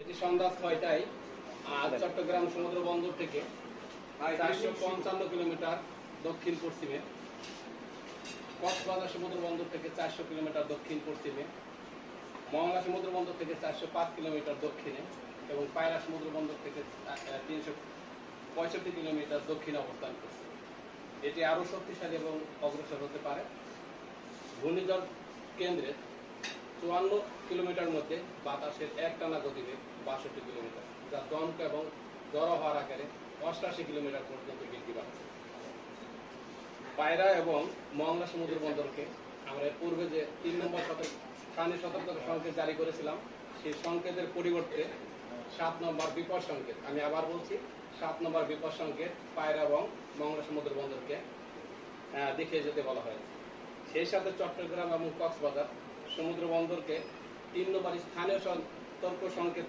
এটি সন্ধ্যা 6টায় চট্টগ্রাম সমুদ্র বন্দর থেকে 455 কিলোমিটার দক্ষিণ পশ্চিমে, কক্সবাজার সমুদ্র বন্দর থেকে 400 কিলোমিটার দক্ষিণ পশ্চিমে, মংলা সমুদ্র বন্দর থেকে 405 কিলোমিটার দক্ষিণে এবং পায়রা সমুদ্র বন্দর থেকে 365 কিলোমিটার দক্ষিণে অবস্থান করছে। এটি আরও শক্তিশালী এবং অগ্রসর হতে পারে। ঘূর্ণিঝড় কেন্দ্রের 54 কিলোমিটার মধ্যে বাতাসের একটানা গতিবেগ 62 কিলোমিটার, যা দমকা এবং ঝড়ো হওয়ার আকারে 88 কিলোমিটার পর্যন্ত বৃদ্ধি পাচ্ছে। পায়রা এবং মংলা সমুদ্র বন্দরকে আমরা পূর্বে যে 3 নম্বর স্থানীয় সতর্কতা সংকেত জারি করেছিলাম, সেই সংকেতের পরিবর্তে 7 নম্বর বিপদ সংকেত, আমি আবার বলছি 7 নম্বর বিপদ সংকেত পায়রা এবং মংলা সমুদ্র বন্দরকে দেখিয়ে যেতে বলা হয়েছে। সেই সাথে চট্টগ্রাম এবং কক্সবাজার সমুদ্র বন্দরকে 3 নম্বর স্থানীয় সতর্ক সংকেত